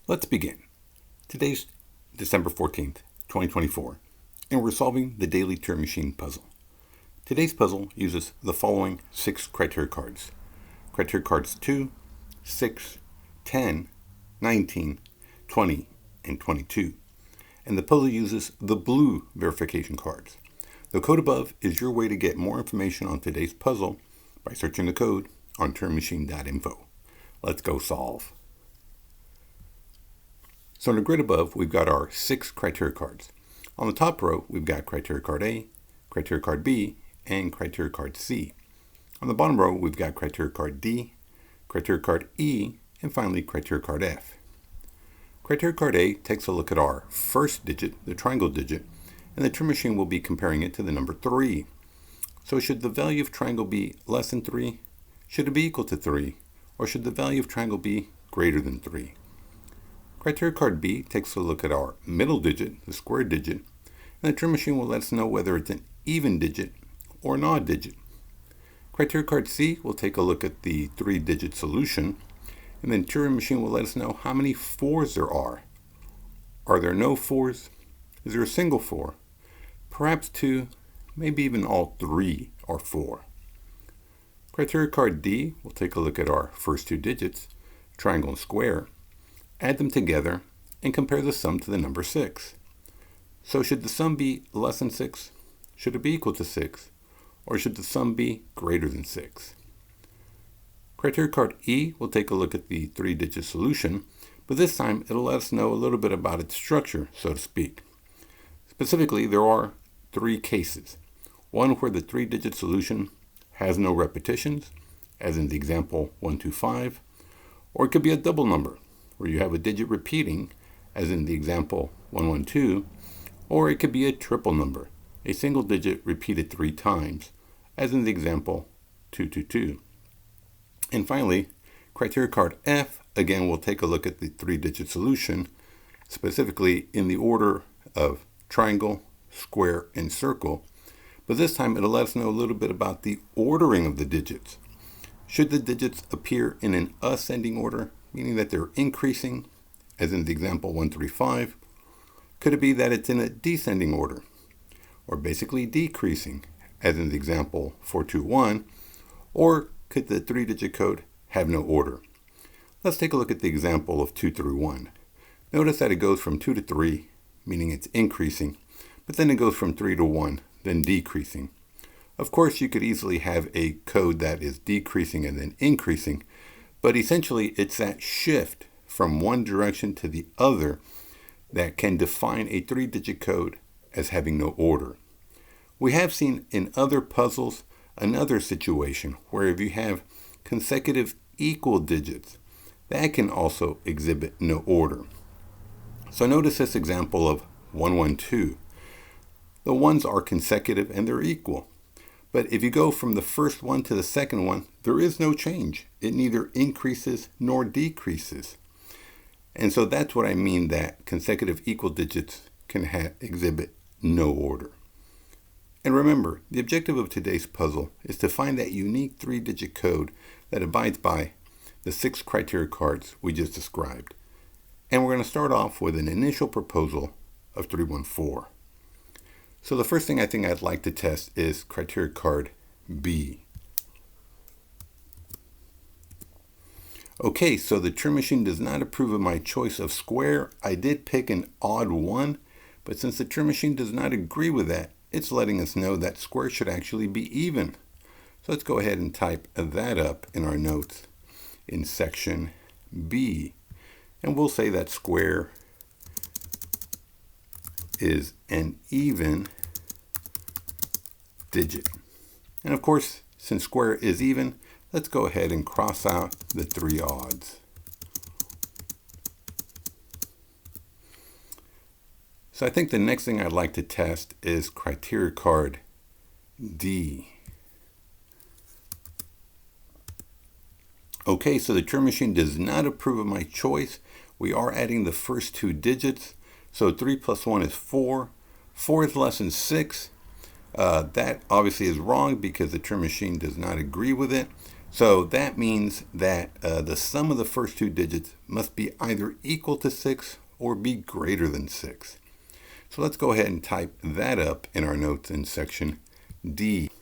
Let's begin. Today's December 14th, 2024, and we're solving the Daily Turing Machine Puzzle. Today's puzzle uses the following 6 criteria cards. Criteria cards 2, 6, 10, 19, 20, and 22. And the puzzle uses the blue verification cards. The code above is your way to get more information on today's puzzle by searching the code on turingmachine.info. Let's go solve. So in the grid above, we've got our 6 criteria cards. On the top row, we've got criteria card A, criteria card B, and criteria card C. On the bottom row, we've got criteria card D, criteria card E, and finally criteria card F. Criteria card A takes a look at our first digit, the triangle digit, and the Turing Machine will be comparing it to the number 3. So should the value of triangle be less than 3? Should it be equal to 3? Or should the value of triangle be greater than 3? Criteria card B takes a look at our middle digit, the square digit, and the Turing Machine will let us know whether it's an even digit or an odd digit. Criteria card C will take a look at the 3-digit solution, and then Turing Machine will let us know how many 4s there are. Are there no 4s? Is there a single 4? Perhaps 2, maybe even all 3 are 4. Criteria card D will take a look at our first 2 digits, triangle and square, add them together, and compare the sum to the number 6. So should the sum be less than 6? Should it be equal to 6? Or should the sum be greater than 6? Criteria card E will take a look at the 3-digit solution, but this time it'll let us know a little bit about its structure, so to speak. Specifically, there are 3 cases. One where the 3-digit solution has no repetitions, as in the example 125, or it could be a double number, where you have a digit repeating, as in the example 112, or it could be a triple number, a single digit repeated 3 times, as in the example 222. And finally, criteria card F, again, will take a look at the 3-digit solution, specifically in the order of triangle, square, and circle, but this time it'll let us know a little bit about the ordering of the digits. Should the digits appear in an ascending order, meaning that they're increasing, as in the example 135, could it be that it's in a descending order, or basically decreasing, as in the example 421, or could the 3-digit code have no order? Let's take a look at the example of 231. Notice that it goes from 2 to 3, meaning it's increasing, but then it goes from 3 to 1, then decreasing. Of course, you could easily have a code that is decreasing and then increasing, but essentially it's that shift from one direction to the other that can define a 3-digit code as having no order. We have seen in other puzzles another situation where if you have consecutive equal digits, that can also exhibit no order. So notice this example of 112. The ones are consecutive and they're equal. But if you go from the first one to the second one, there is no change. It neither increases nor decreases. And so that's what I mean that consecutive equal digits can exhibit no order. And remember, the objective of today's puzzle is to find that unique 3-digit code that abides by the 6 criteria cards we just described. And we're going to start off with an initial proposal of 314. So the first thing I think I'd like to test is criteria card B. Okay, so the Turing Machine does not approve of my choice of square. I did pick an odd 1, but since the Turing Machine does not agree with that, it's letting us know that square should actually be even. So let's go ahead and type that up in our notes in section B. And we'll say that square is an even digit. And of course, since square is even, let's go ahead and cross out the 3 odds. So I think the next thing I'd like to test is criteria card D. Okay, so the Turing Machine does not approve of my choice. We are adding the first 2 digits. So 3 plus 1 is 4. 4 is less than 6. That obviously is wrong because the Turing Machine does not agree with it. So that means that the sum of the first two digits must be either equal to 6 or be greater than 6. So let's go ahead and type that up in our notes in section D.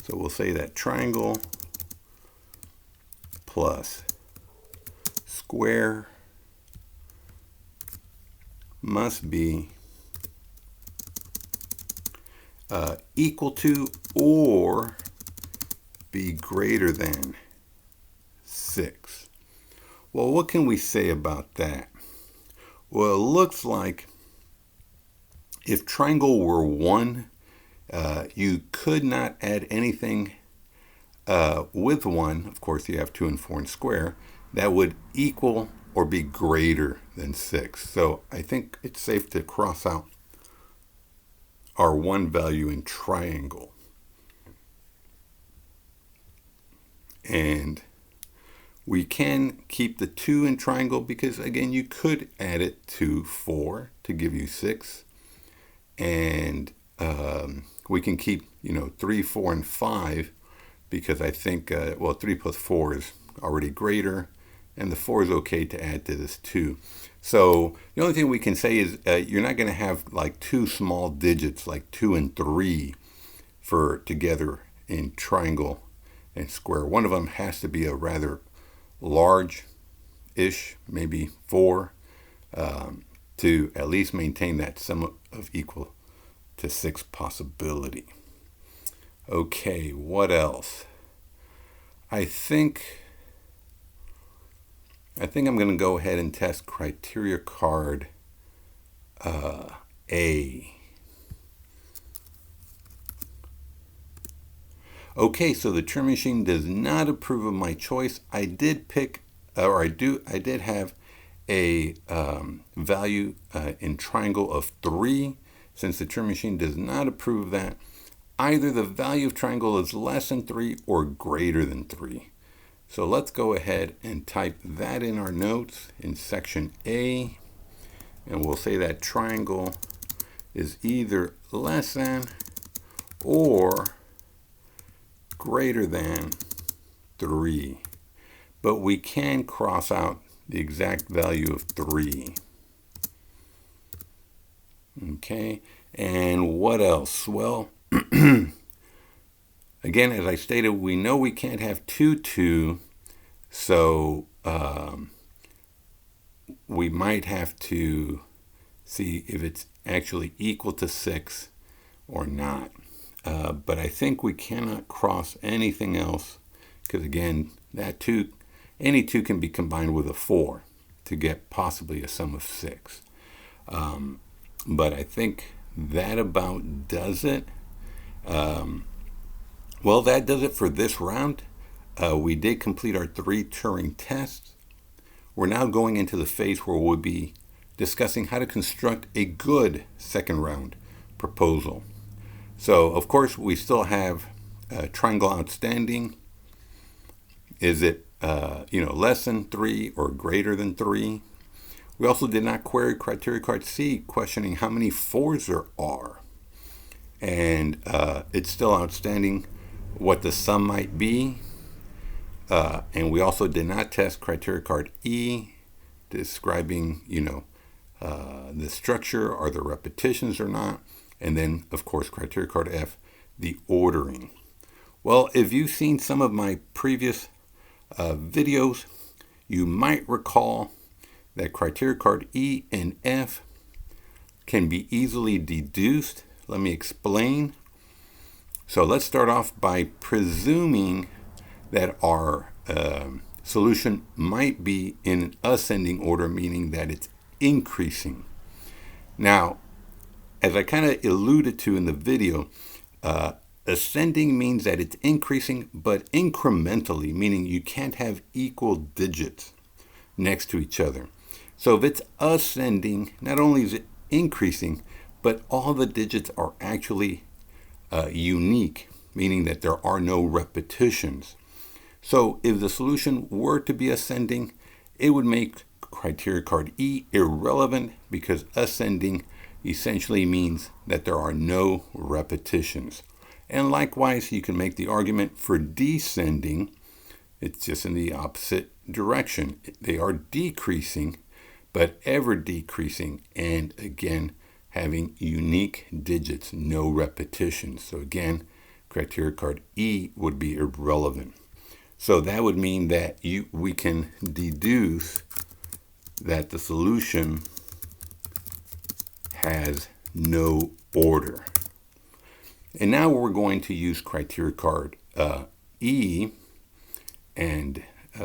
So we'll say that triangle plus square must be equal to or be greater than 6. Well, what can we say about that? Well, it looks like if triangle were 1, you could not add anything with 1. Of course, you have 2 and 4 and square. That would equal or be greater than 6. So I think it's safe to cross out our 1 value in triangle. And we can keep the 2 in triangle because, again, you could add it to 4 to give you 6. And we can keep, 3, 4, and 5 because I think, 3 plus 4 is already greater, and the 4 is okay to add to this 2. So the only thing we can say is you're not going to have like 2 small digits like 2 and 3 for together in triangle and square. One of them has to be a rather large-ish, maybe 4, to at least maintain that sum of equal to 6 possibility. Okay, what else? I think I'm going to go ahead and test criteria card A. Okay, so the Turing Machine does not approve of my choice. I did pick, or I did have a value in triangle of 3. Since the Turing Machine does not approve that, either the value of triangle is less than 3 or greater than 3. So let's go ahead and type that in our notes in section A, and we'll say that triangle is either less than or greater than 3. But we can cross out the exact value of 3. Okay, and what else? Well, again, as I stated, we know we can't have 2, 2, so we might have to see if it's actually equal to 6 or not. But I think we cannot cross anything else because, again, that 2, any 2 can be combined with a 4 to get possibly a sum of 6. But I think that about does it. Well, that does it for this round. We did complete our 3 Turing tests. We're now going into the phase where we'll be discussing how to construct a good second round proposal. So, of course, we still have triangle outstanding. Is it, less than 3 or greater than 3? We also did not query criteria card C, questioning how many 4s there are. And it's still outstanding what the sum might be. And we also did not test criteria card E, describing, the structure, are there repetitions or not. And then, of course, criteria card F, the ordering. Well, if you've seen some of my previous videos, you might recall that criteria card E and F can be easily deduced. Let me explain. So let's start off by presuming that our solution might be in ascending order, meaning that it's increasing. Now, as I kind of alluded to in the video, ascending means that it's increasing, but incrementally, meaning you can't have equal digits next to each other. So if it's ascending, not only is it increasing, but all the digits are actually unique, meaning that there are no repetitions. So if the solution were to be ascending, it would make criteria card E irrelevant because ascending essentially means that there are no repetitions. And likewise, you can make the argument for descending. It's just in the opposite direction. They are decreasing, but ever decreasing, and again, having unique digits, no repetitions. So again, criteria card E would be irrelevant. So that would mean that we can deduce that the solution has no order. And now we're going to use criteria card E and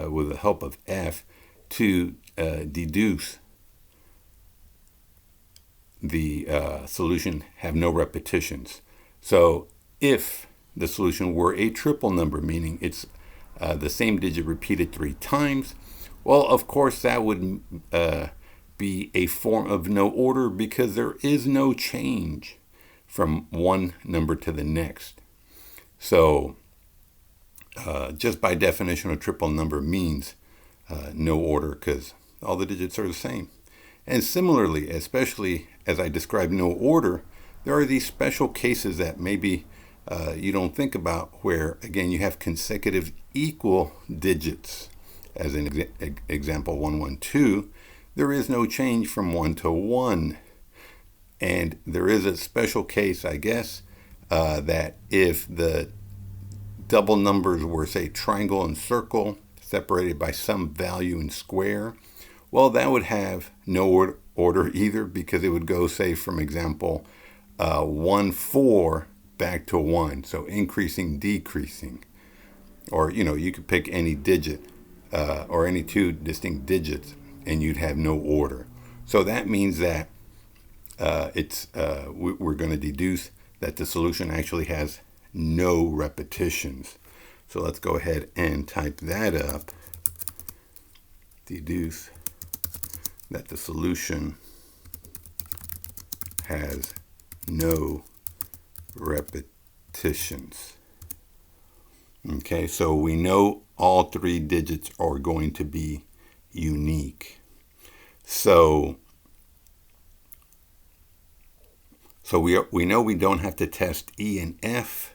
with the help of F to deduce the solution have no repetitions. So if the solution were a triple number, meaning it's the same digit repeated 3 times, well, of course, that would be a form of no order because there is no change from one number to the next. So just by definition, a triple number means no order because all the digits are the same. And similarly, especially as I described no order, there are these special cases that maybe you don't think about where, again, you have consecutive equal digits. As in example 112, there is no change from 1 to 1. And there is a special case, I guess, that if the double numbers were, say, triangle and circle, separated by some value in square, well, that would have no order either, because it would go, say, from example 1, 4 back to 1. So increasing, decreasing. Or, you could pick any digit or any 2 distinct digits and you'd have no order. So that means that we're going to deduce that the solution actually has no repetitions. So let's go ahead and type that up. Deduce that the solution has no repetitions. Okay, so we know all 3 digits are going to be unique. So we know we don't have to test E and F.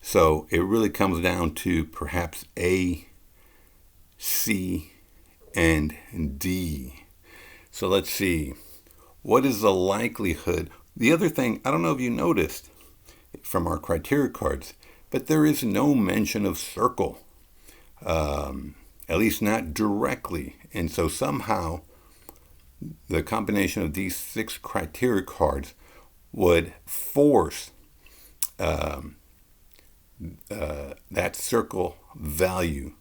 So it really comes down to perhaps A, C, and D. So let's see. What is the likelihood? The other thing, I don't know if you noticed from our criteria cards, but there is no mention of circle, at least not directly. And so somehow the combination of these 6 criteria cards would force that circle value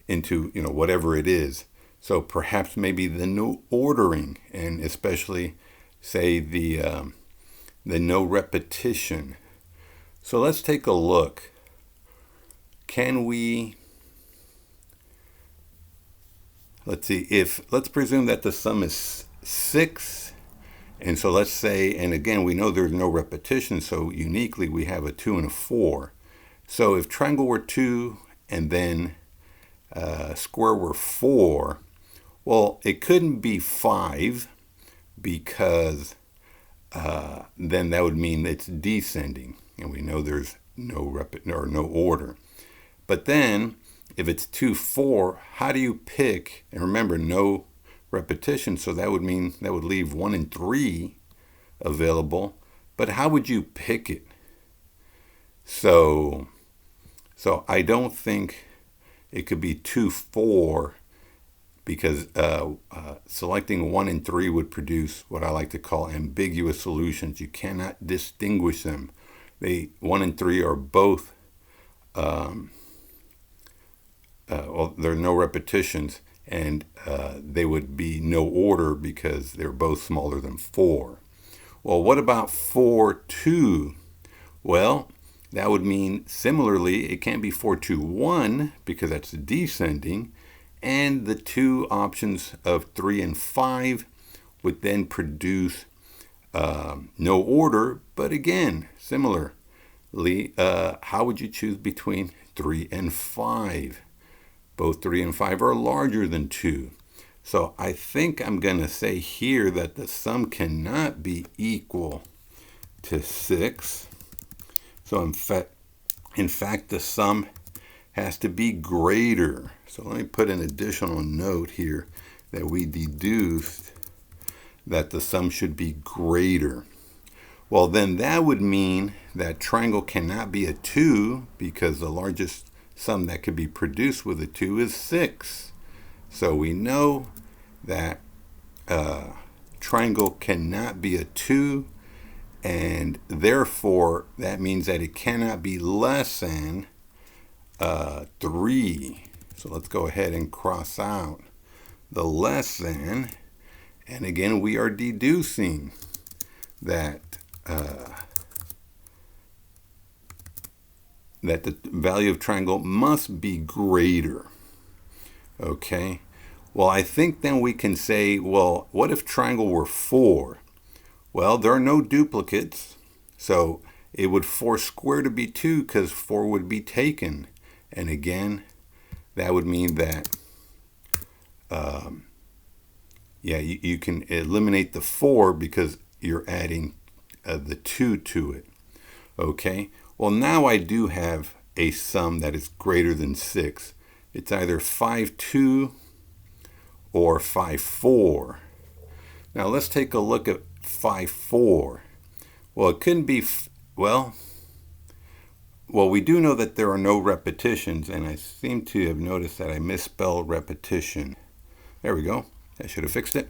into whatever it is. So perhaps maybe the no ordering, and especially say the no repetition. So let's take a look. Can we, let's see, let's presume that the sum is 6. And so let's say, and again, we know there's no repetition, so uniquely we have a 2 and a 4. So if triangle were 2 and then square were 4, well, it couldn't be 5 because then that would mean it's descending. And we know there's no order. But then if it's 2, 4, how do you pick? And remember, no repetition, so that would mean that would leave 1 and 3 available. But how would you pick it? So I don't think it could be 2, 4 because selecting 1 and 3 would produce what I like to call ambiguous solutions. You cannot distinguish them. 1 and 3 are both, well, there are no repetitions, and they would be no order because they're both smaller than 4. Well, what about 4, 2? Well, that would mean similarly, it can't be 4, 2, 1 because that's descending, and the 2 options of 3 and 5 would then produce no order. But again, similarly, how would you choose between 3 and 5? Both 3 and 5 are larger than 2. So I think I'm going to say here that the sum cannot be equal to 6. So in fact, In fact, the sum has to be greater. So let me put an additional note here that we deduced that the sum should be greater. Well, then that would mean that triangle cannot be a 2 because the largest sum that could be produced with a 2 is 6. So we know that triangle cannot be a 2, and therefore that means that it cannot be less than 3. So let's go ahead and cross out the less than, and again we are deducing that that the value of triangle must be greater. Okay, well, I think then we can say, well, what if triangle were 4? Well, there are no duplicates, so it would 4 squared to be 2 because 4 would be taken. And again, that would mean that, you can eliminate the 4 because you're adding the 2 to it. Okay, well, now I do have a sum that is greater than 6. It's either 5-2 or 5-4. Now let's take a look at 5-4. Well, it couldn't be, well, we do know that there are no repetitions, and I seem to have noticed that I misspelled repetition. There we go. I should have fixed it.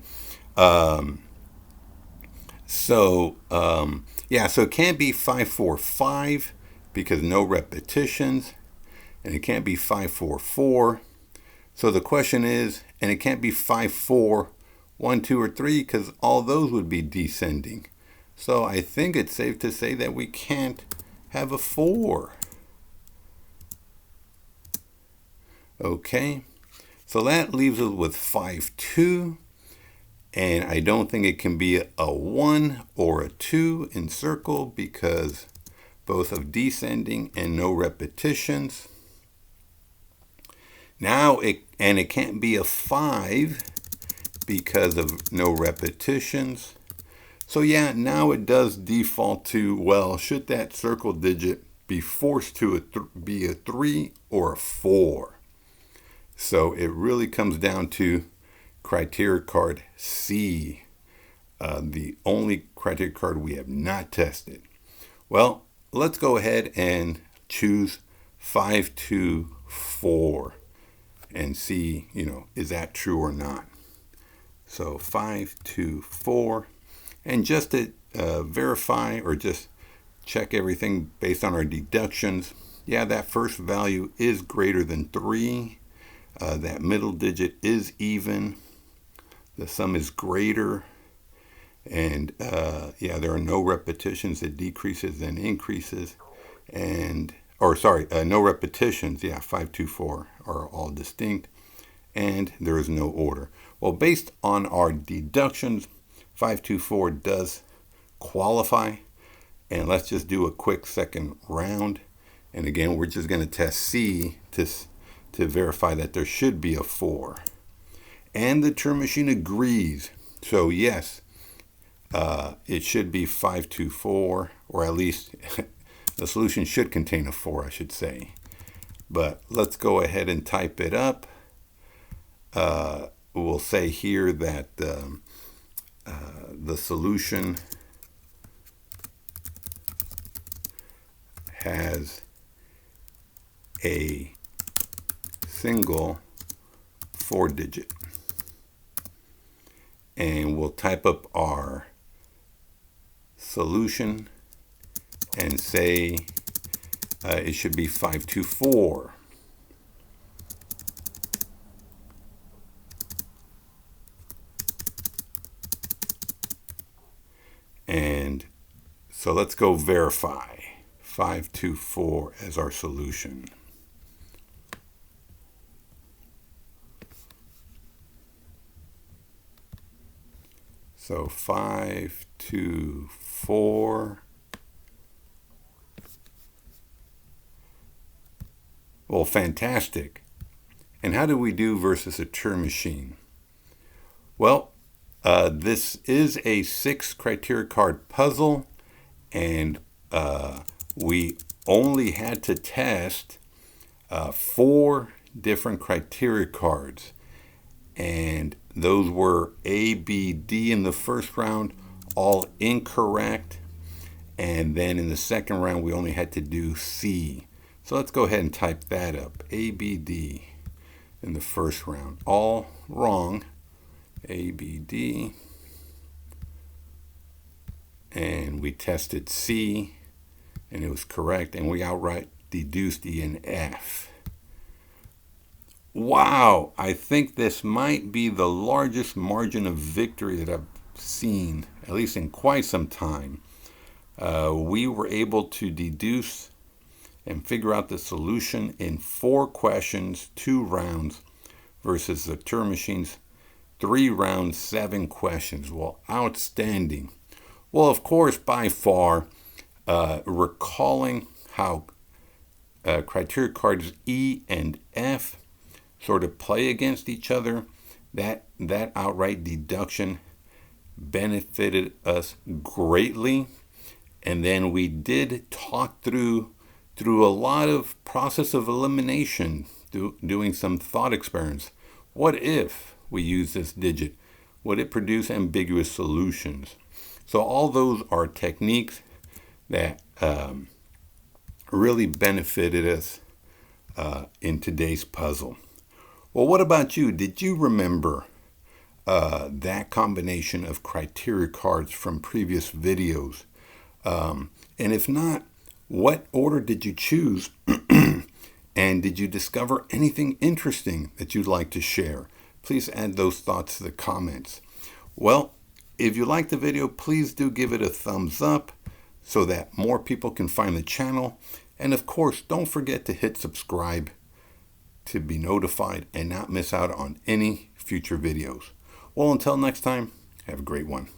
So it can't be 5-4-5 because no repetitions, and it can't be 5-4-4. So the question is, and it can't be 5-4-1, 2, or 3 because all those would be descending. So I think it's safe to say that we can't have a 4. Okay, so that leaves us with 5-2, and I don't think it can be a 1 or a 2 in circle because both of descending and no repetitions. Now it can't be a 5 because of no repetitions. So yeah, now it does default to, well, should that circle digit be forced to be a 3 or a 4? So it really comes down to criteria card C, the only criteria card we have not tested. Well, let's go ahead and choose 5-2-4 and see, is that true or not? So 5-2-4, and just to verify or just check everything based on our deductions, yeah, that first value is greater than 3. That middle digit is even. The sum is greater. And there are no repetitions. It decreases and increases. No repetitions. 5-2-4 are all distinct. And there is no order. Well, based on our deductions, 5-2-4 does qualify. And let's just do a quick second round. And again, we're just going to test C to verify that there should be a 4. And the Turing Machine agrees. So yes, it should be 5-2-4, or at least the solution should contain a 4, I should say. But let's go ahead and type it up. We'll say here that the solution has a single 4-digit. And we'll type up our solution and say it should be 5-2-4. And so let's go verify 5-2-4 as our solution. So 5-2-4. Well, fantastic. And how do we do versus a Turing machine? Well, this is a 6 criteria card puzzle, and we only had to test 4 different criteria cards. And those were A, B, D in the first round, all incorrect. And then in the second round, we only had to do C. So let's go ahead and type that up. A, B, D in the first round. All wrong. A, B, D. And we tested C, and it was correct. And we outright deduced E and F. Wow, I think this might be the largest margin of victory that I've seen, at least in quite some time. We were able to deduce and figure out the solution in 4 questions, 2 rounds, versus the Turing Machine's 3 rounds, 7 questions. Well, outstanding. Well, of course, by far, recalling how criteria cards E and F sort of play against each other, that outright deduction benefited us greatly. And then we did talk through a lot of process of elimination, doing some thought experiments. What if we use this digit? Would it produce ambiguous solutions? So all those are techniques that really benefited us in today's puzzle. Well, what about you? Did you remember that combination of criteria cards from previous videos? And if not, what order did you choose? And did you discover anything interesting that you'd like to share? Please add those thoughts to the comments. Well, if you liked the video, please do give it a thumbs up so that more people can find the channel. And of course, don't forget to hit subscribe to be notified and not miss out on any future videos. Well, until next time, have a great one.